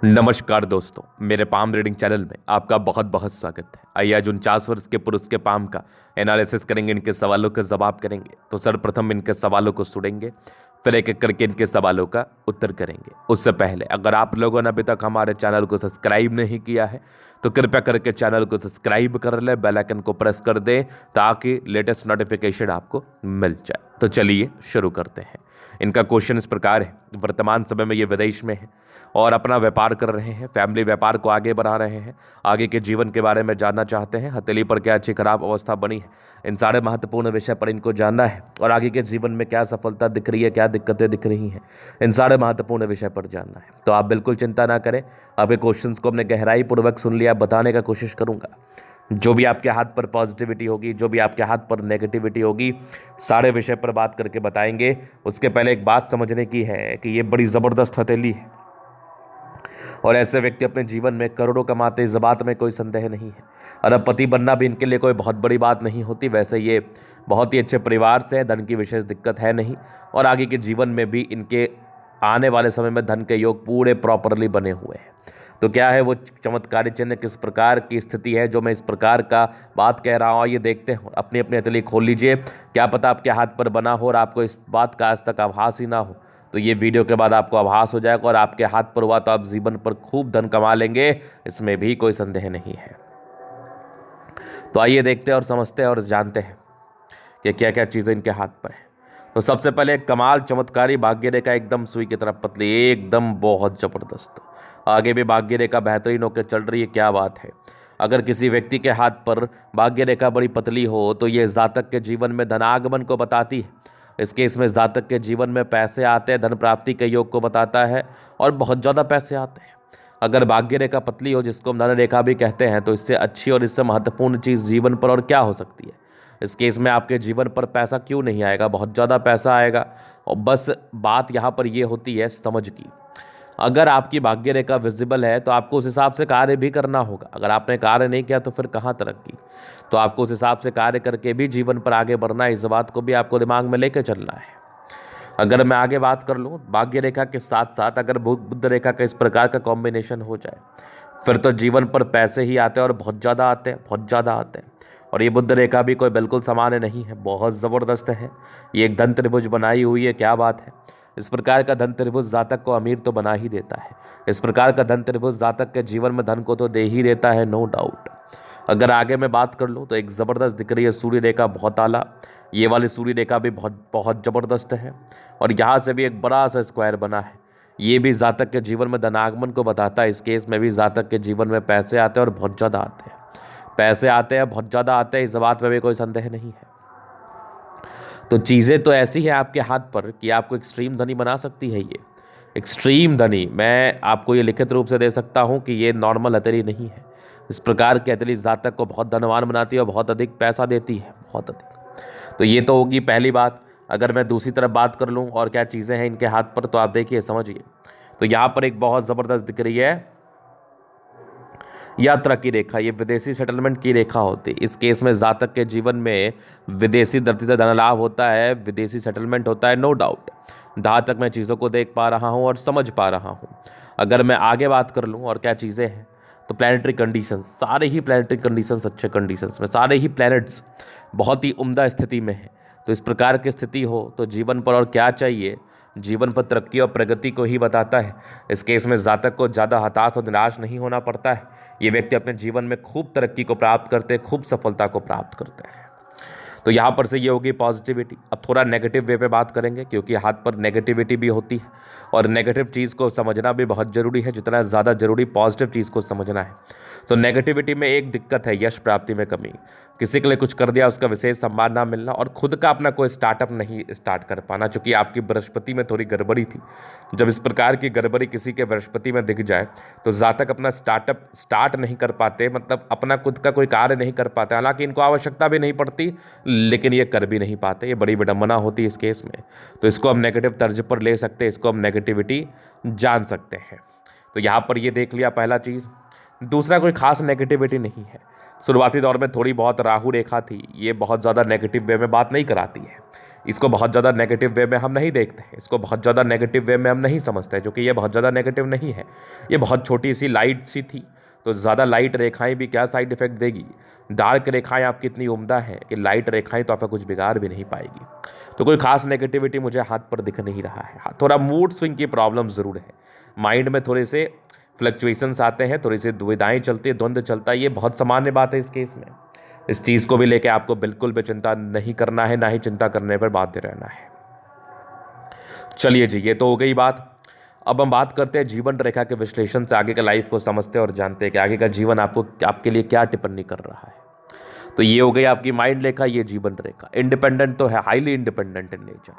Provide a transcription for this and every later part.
नमस्कार दोस्तों, मेरे पाम रीडिंग चैनल में आपका बहुत बहुत स्वागत है। आइए आज 49 वर्ष के पुरुष के पाम का एनालिसिस करेंगे, इनके सवालों के जवाब करेंगे। तो सर्वप्रथम इनके सवालों को सुनेंगे, फिर एक एक करके इनके सवालों का उत्तर करेंगे। उससे पहले अगर आप लोगों ने अभी तक हमारे चैनल को सब्सक्राइब नहीं किया है तो कृपया करके चैनल को सब्सक्राइब कर ले, बेल आइकन को प्रेस कर दें ताकि लेटेस्ट नोटिफिकेशन आपको मिल जाए। तो चलिए शुरू करते हैं। इनका क्वेश्चन इस प्रकार है, वर्तमान समय में ये विदेश में है और अपना व्यापार कर रहे हैं, फैमिली व्यापार को आगे बढ़ा रहे हैं, आगे के जीवन के बारे में जानना चाहते हैं, हथेली पर क्या अच्छी खराब अवस्था बनी है, इन सारे महत्वपूर्ण विषय पर इनको जानना है और आगे के जीवन में क्या सफलता दिख रही है, क्या दिक्कतें दिख रही हैं, इन सारे महत्वपूर्ण विषय पर जानना है। तो आप बिल्कुल चिंता ना करें, आपके क्वेश्चंस को हमने गहराई पूर्वक सुन लिया, बताने का कोशिश करूंगा। जो भी आपके हाथ पर पॉजिटिविटी होगी, जो भी आपके हाथ पर नेगेटिविटी होगी, सारे विषय पर बात करके बताएंगे। उसके पहले एक बात समझने की है कि ये बड़ी ज़बरदस्त हथेली है और ऐसे व्यक्ति अपने जीवन में करोड़ों कमाते, इस बात में कोई संदेह नहीं है। अरबपति बनना भी इनके लिए कोई बहुत बड़ी बात नहीं होती। वैसे ये बहुत ही अच्छे परिवार से है, धन की विशेष दिक्कत है नहीं और आगे के जीवन में भी इनके आने वाले समय में धन के योग पूरे प्रॉपरली बने हुए हैं। तो क्या है वो चमत्कारी चिन्ह, किस प्रकार की स्थिति है जो मैं इस प्रकार का बात कह रहा हूँ, ये देखते हैं। अपनी अपनी हथेली खोल लीजिए, क्या पता आपके हाथ पर बना हो और आपको इस बात का आज तक आभास ही ना हो। तो ये वीडियो के बाद आपको आभास हो जाएगा और आपके हाथ पर हुआ तो आप जीवन पर खूब धन कमा लेंगे, इसमें भी कोई संदेह नहीं है। तो आइए देखते हैं और समझते हैं और जानते हैं कि क्या क्या चीज़ें इनके हाथ पर है। तो सबसे पहले एक कमाल चमत्कारी भाग्य रेखा, एकदम सुई की तरफ पतली, एकदम बहुत जबरदस्त। आगे भी भाग्य रेखा बेहतरीन होकर चल रही है, क्या बात है। अगर किसी व्यक्ति के हाथ पर भाग्य रेखा बड़ी पतली हो तो ये जातक के जीवन में धनागमन को बताती है। इस केस में जातक के जीवन में पैसे आते हैं, धन प्राप्ति के योग को बताता है और बहुत ज़्यादा पैसे आते हैं। अगर भाग्य रेखा पतली हो, जिसको हम धन रेखा भी कहते हैं, तो इससे अच्छी और इससे महत्वपूर्ण चीज़ जीवन पर और क्या हो सकती है। इस केस में आपके जीवन पर पैसा क्यों नहीं आएगा, बहुत ज़्यादा पैसा आएगा। और बस बात यहाँ पर ये होती है समझ की। अगर आपकी भाग्य रेखा विजिबल है तो आपको उस हिसाब से कार्य भी करना होगा। अगर आपने कार्य नहीं किया तो फिर कहाँ तरक्की। तो आपको उस हिसाब से कार्य करके भी जीवन पर आगे बढ़ना है, इस बात को भी आपको दिमाग में लेकर चलना है। अगर मैं आगे बात कर लूँ, भाग्य रेखा के साथ साथ अगर बुध रेखा का इस प्रकार का कॉम्बिनेशन हो जाए फिर तो जीवन पर पैसे ही आते हैं और बहुत ज़्यादा आते हैं, बहुत ज़्यादा आते हैं। और ये बुध रेखा भी कोई बिल्कुल सामान्य नहीं है, बहुत ज़बरदस्त है। ये एक धन त्रिभुज बनाई हुई है, क्या बात है। इस प्रकार का धन त्रिभुज जातक को अमीर तो बना ही देता है। इस प्रकार का धन त्रिभुज जातक के जीवन में धन को तो दे ही देता है, नो डाउट। अगर आगे मैं बात कर लूँ तो एक ज़बरदस्त दिख रही है सूर्य रेखा, बहुत आला। ये वाली सूर्य रेखा भी बहुत बहुत ज़बरदस्त है और यहाँ से भी एक बड़ा सा स्क्वायर बना है। ये भी जातक के जीवन में धनागमन को बताता है। इस केस में भी जातक के जीवन में पैसे आते हैं और बहुत ज़्यादा आते हैं, पैसे आते हैं, बहुत ज़्यादा आते हैं, इस बात में भी कोई संदेह नहीं है। तो चीज़ें तो ऐसी हैं आपके हाथ पर कि आपको एक्सट्रीम धनी बना सकती है। ये एक्सट्रीम धनी मैं आपको ये लिखित रूप से दे सकता हूँ कि ये नॉर्मल हथेली नहीं है। इस प्रकार की हथेली जातक को बहुत धनवान बनाती है और बहुत अधिक पैसा देती है, बहुत अधिक। तो ये तो होगी पहली बात। अगर मैं दूसरी तरफ बात कर लूँ और क्या चीज़ें हैं इनके हाथ पर, तो आप देखिए, समझिए। तो यहाँ पर एक बहुत ज़बरदस्त दिख रही है यात्रा की रेखा। ये विदेशी सेटलमेंट की रेखा होती है। इस केस में जातक के जीवन में विदेशी धरती से धन लाभ होता है, विदेशी सेटलमेंट होता है, नो डाउट। जहाँ तक मैं चीज़ों को देख पा रहा हूँ और समझ पा रहा हूँ। अगर मैं आगे बात कर लूँ और क्या चीज़ें हैं, तो प्लानिटरी कंडीशंस, सारे ही प्लानिटरी कंडीशंस अच्छे कंडीशंस में, सारे ही प्लैनेट्स बहुत ही उम्दा स्थिति में है। तो इस प्रकार की स्थिति हो तो जीवन पर और क्या चाहिए, जीवन पर तरक्की और प्रगति को ही बताता है। इस केस में जातक को ज़्यादा हताश और निराश नहीं होना पड़ता है। ये व्यक्ति अपने जीवन में खूब तरक्की को प्राप्त करते हैं, खूब सफलता को प्राप्त करते हैं। तो यहाँ पर से ये होगी पॉजिटिविटी। अब थोड़ा नेगेटिव वे पे बात करेंगे क्योंकि हाथ पर नेगेटिविटी भी होती है और नेगेटिव चीज़ को समझना भी बहुत ज़रूरी है, जितना ज़्यादा ज़रूरी पॉजिटिव चीज़ को समझना है। तो नेगेटिविटी में एक दिक्कत है, यश प्राप्ति में कमी। किसी के लिए कुछ कर दिया, उसका विशेष सम्मान ना मिलना और खुद का अपना कोई स्टार्टअप नहीं स्टार्ट कर पाना, चूँकि आपकी बृहस्पति में थोड़ी गड़बड़ी थी। जब इस प्रकार की गड़बड़ी किसी के बृहस्पति में दिख जाए तो जातक अपना स्टार्टअप स्टार्ट नहीं कर पाते, मतलब अपना खुद का कोई कार्य नहीं कर पाते। हालांकि इनको आवश्यकता भी नहीं पड़ती, लेकिन ये कर भी नहीं पाते। ये बड़ी विडंबना होती है इस केस में। तो इसको हम नेगेटिव तर्ज पर ले सकते हैं, इसको हम नेगेटिविटी जान सकते हैं। तो यहाँ पर ये देख लिया पहला चीज़। दूसरा, कोई खास नेगेटिविटी नहीं है। शुरुआती दौर में थोड़ी बहुत राहु रेखा थी, ये बहुत ज़्यादा नेगेटिव वे में बात नहीं कराती है। इसको बहुत ज़्यादा नेगेटिव वे में हम नहीं देखते हैं, इसको बहुत ज़्यादा नेगेटिव वे में हम नहीं समझते हैं, जो कि ये बहुत ज़्यादा नेगेटिव नहीं है। ये बहुत छोटी सी लाइट सी थी, तो ज़्यादा लाइट रेखाएं भी क्या साइड इफेक्ट देगी। डार्क रेखाएं आपकी इतनी उम्दा है कि लाइट रेखाएं तो आपका कुछ बिगाड़ भी नहीं पाएगी। तो कोई खास नेगेटिविटी मुझे हाथ पर दिख नहीं रहा है। हाँ, थोड़ा मूड स्विंग की प्रॉब्लम ज़रूर है, माइंड में थोड़े से फ्लक्चुएशंस आते हैं, थोड़ी सी दुविधाएं चलती है, द्वंद्व चलता है। ये बहुत सामान्य बात है इस केस में। इस चीज़ को भी लेकर आपको बिल्कुल भी चिंता नहीं करना है, ना ही चिंता करने पर बाध्य रहना है। चलिए जी, ये तो हो गई बात। अब हम बात करते हैं जीवन रेखा के विश्लेषण से आगे का लाइफ को समझते हैं और जानते हैं कि आगे का जीवन आपको आपके लिए क्या टिप्पणी कर रहा है। तो ये हो गई आपकी माइंड रेखा, ये जीवन रेखा। इंडिपेंडेंट तो है, हाईली इंडिपेंडेंट इन नेचर।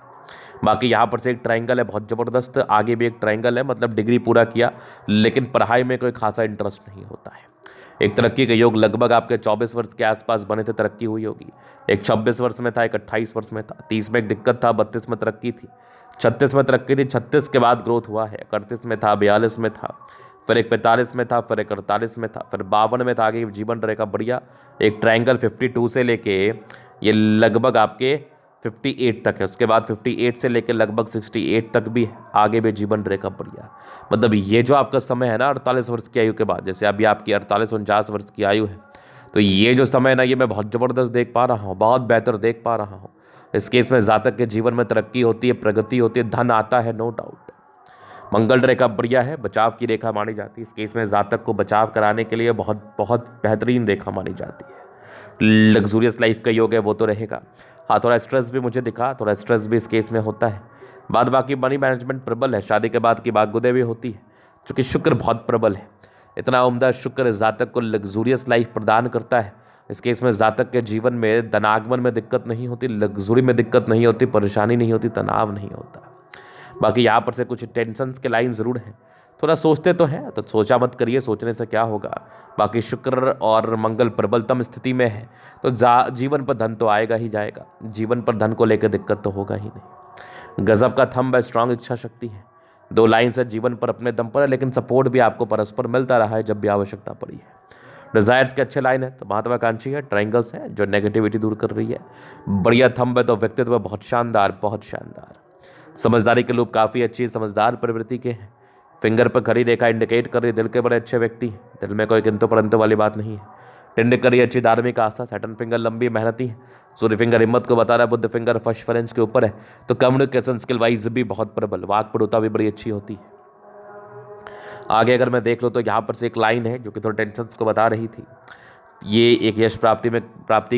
बाकी यहाँ पर से एक ट्रायंगल है बहुत ज़बरदस्त, आगे भी एक ट्रायंगल है, मतलब डिग्री पूरा किया लेकिन पढ़ाई में कोई खासा इंटरेस्ट नहीं होता है। एक तरक्की के योग लगभग आपके 24 वर्ष के आसपास बने थे, तरक्की हुई होगी। एक 26 वर्ष में था, एक 28 वर्ष में था, 30 में एक दिक्कत था, 32 में तरक्की थी, 36 में तरक्की थी, 36 के बाद ग्रोथ हुआ है, 31 में था, 42 में था, फिर एक 45 में था, फिर एक 48 में था, फिर 52 में था। आगे जीवन रेखा बढ़िया एक ट्रायंगल 52 से लेके ये लगभग आपके 58 तक है। उसके बाद 58 से लेकर लगभग 68 तक भी है, आगे भी जीवन रेखा बढ़िया। मतलब ये जो आपका समय है ना 48 वर्ष की आयु के बाद, जैसे अभी आपकी 48-49 वर्ष की आयु है, तो ये जो समय है ना, ये मैं बहुत ज़बरदस्त देख पा रहा हूँ, बहुत बेहतर देख पा रहा हूँ। इस केस में जातक के जीवन में तरक्की होती है, प्रगति होती है, धन आता है, नो डाउट। मंगल रेखा बढ़िया है, बचाव की रेखा मानी जाती है। इस केस में जातक को बचाव कराने के लिए बहुत बहुत बेहतरीन रेखा मानी जाती है। लग्जूरियस लाइफ का योग है वो तो रहेगा। हाँ, थोड़ा स्ट्रेस भी मुझे दिखा, थोड़ा स्ट्रेस भी इस केस में होता है। बाद बाकी मनी मैनेजमेंट प्रबल है, शादी के बाद की बागुदे भी होती है, क्योंकि शुक्र बहुत प्रबल है। इतना उम्दा शुक्र जातक को लग्जूरियस लाइफ प्रदान करता है। इस केस में जातक के जीवन में धनागमन में दिक्कत नहीं होती, लग्जरी में दिक्कत नहीं होती, परेशानी नहीं होती, तनाव नहीं होता। बाकी यहाँ पर से कुछ टेंशन्स के लाइन ज़रूर हैं, थोड़ा सोचते तो हैं, तो सोचा मत करिए, सोचने से क्या होगा। बाकी शुक्र और मंगल प्रबलतम स्थिति में है, तो जीवन पर धन तो आएगा ही जाएगा, जीवन पर धन को लेकर दिक्कत तो होगा ही नहीं। गजब का थंब है, स्ट्रांग इच्छा शक्ति है, 2 लाइन से जीवन पर अपने दम पर है, लेकिन सपोर्ट भी आपको परस्पर मिलता रहा है जब भी आवश्यकता पड़ी है। डिजायर्स के अच्छे लाइन है, तो महत्वाकांक्षी है, ट्रायंगल्स है जो नेगेटिविटी दूर कर रही है, बढ़िया थंब है, तो व्यक्तित्व बहुत शानदार, बहुत शानदार। समझदारी के लोग काफ़ी अच्छी समझदार प्रवृत्ति के हैं। फिंगर पर खड़ी रेखा इंडिकेट कर रही दिल के बड़े अच्छे व्यक्ति हैं, दिल में कोई किंतु परंतु वाली बात नहीं है। टिंड करी अच्छी धार्मिक आस्था, सैटर्न फिंगर लंबी मेहनती है, सूर्य फिंगर हिम्मत को बता रहा है, बुद्ध फिंगर फर्स्ट फ्रेंच के ऊपर है, तो कम्युनिकेशन स्किल वाइज भी बहुत प्रबल, वाक पड़ोता भी बड़ी अच्छी होती है। आगे अगर मैं देख लूँ तो यहाँ पर से एक लाइन है जो कि थोड़ा टेंशन को बता रही थी, ये एक यश प्राप्ति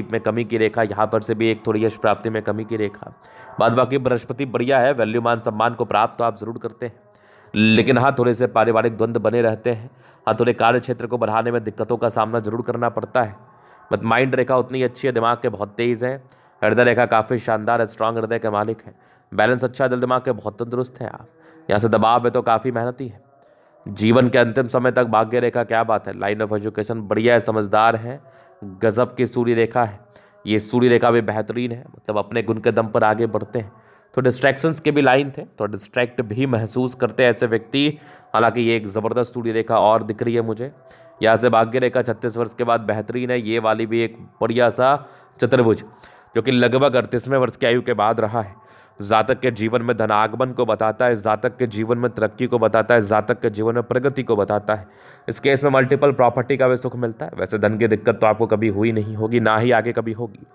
में कमी की रेखा, यहाँ पर से भी एक थोड़ी यश प्राप्ति में कमी की रेखा। बाद बाकी बृहस्पति बढ़िया है, वैल्यू मान सम्मान को प्राप्त तो आप जरूर करते हैं, लेकिन हाँ थोड़े से पारिवारिक द्वंद्व बने रहते हैं। हाँ, थोड़े कार्य क्षेत्र को बढ़ाने में दिक्कतों का सामना जरूर करना पड़ता है। बट माइंड रेखा उतनी अच्छी है, दिमाग के बहुत तेज है, हृदय रेखा काफ़ी शानदार है, स्ट्रांग हृदय के मालिक है, बैलेंस अच्छा, दिल दिमाग के बहुत तंदुरुस्त हैं आप। यहाँ से दबाव है तो काफ़ी मेहनती है। जीवन के अंतिम समय तक भाग्य रेखा क्या बात है, लाइन ऑफ एजुकेशन बढ़िया है, समझदार है, गजब की सूर्य रेखा है। ये सूर्य रेखा भी बेहतरीन है, मतलब अपने गुण के दम पर आगे बढ़ते हैं। तो डिस्ट्रैक्शंस के भी लाइन थे, तो डिस्ट्रैक्ट भी महसूस करते हैं ऐसे व्यक्ति। हालांकि ये एक ज़बरदस्त सूर्य रेखा और दिख रही है मुझे। यहाँ से भाग्य रेखा 36 वर्ष के बाद बेहतरीन है, ये वाली भी एक बढ़िया सा चतुर्भुज जो कि लगभग 38वें वर्ष की आयु के बाद रहा है। जातक के जीवन में धनागमन को बताता है, जातक के जीवन में तरक्की को बताता है, जातक के जीवन में प्रगति को बताता है। इस केस में मल्टीपल प्रॉपर्टी का भी सुख मिलता है। वैसे धन की दिक्कत तो आपको कभी हुई नहीं होगी, ना ही आगे कभी होगी।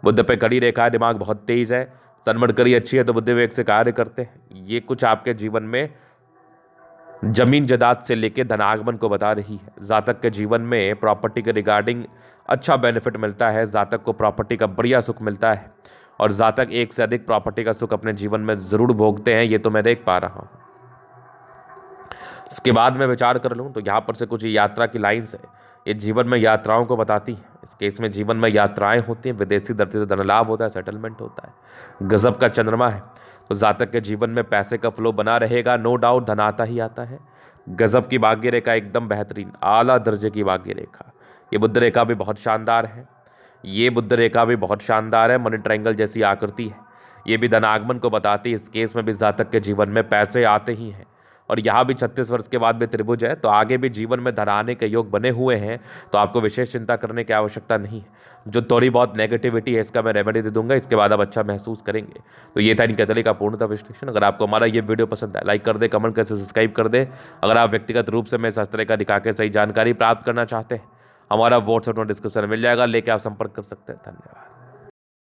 बुद्ध पे कड़ी रेखा है, दिमाग बहुत तेज है, सनमड़ कड़ी अच्छी है, तो बुद्धि विवेक से कार्य करते हैं। ये कुछ आपके जीवन में जमीन जायदाद से लेके धनागमन को बता रही है। जातक के जीवन में प्रॉपर्टी के रिगार्डिंग अच्छा बेनिफिट मिलता है, जातक को प्रॉपर्टी का बढ़िया सुख मिलता है, और जातक एक से अधिक प्रॉपर्टी का सुख अपने जीवन में जरूर भोगते हैं, ये तो मैं देख पा रहा हूँ। इसके बाद मैं विचार कर लूँ तो यहाँ पर से कुछ यात्रा की लाइन्स है, ये जीवन में यात्राओं को बताती है। इस केस में जीवन में यात्राएं होती हैं, विदेशी धरती से धन लाभ होता है, सेटलमेंट होता है, गजब का चंद्रमा है, तो जातक के जीवन में पैसे का फ्लो बना रहेगा, नो डाउट धन आता ही आता है। गजब की भाग्य रेखा, एकदम बेहतरीन आला दर्जे की भाग्य रेखा। ये बुद्ध रेखा भी बहुत शानदार है, ये बुद्ध रेखा भी बहुत शानदार है, मनी ट्रायंगल जैसी आकृति है, ये भी धनागमन को बताती है। इस केस में भी जातक के जीवन में पैसे आते ही हैं, और यहाँ भी 36 वर्ष के बाद भी त्रिभुज है, तो आगे भी जीवन में धराने के योग बने हुए हैं, तो आपको विशेष चिंता करने की आवश्यकता नहीं है। जो थोड़ी बहुत नेगेटिविटी है इसका मैं रेमेडी दे दूंगा, इसके बाद आप अच्छा महसूस करेंगे। तो ये था इनके तले का पूर्णतः विश्लेषण। अगर आपको हमारा ये वीडियो पसंद है, लाइक कर दे, कमेंट कर, सब्सक्राइब कर दे। अगर आप व्यक्तिगत रूप से मैं शास्त्र का दिखा के सही जानकारी प्राप्त करना चाहते हैं, हमारा व्हाट्सएप डिस्क्रिप्शन में मिल जाएगा, लेके आप संपर्क कर सकते हैं। धन्यवाद।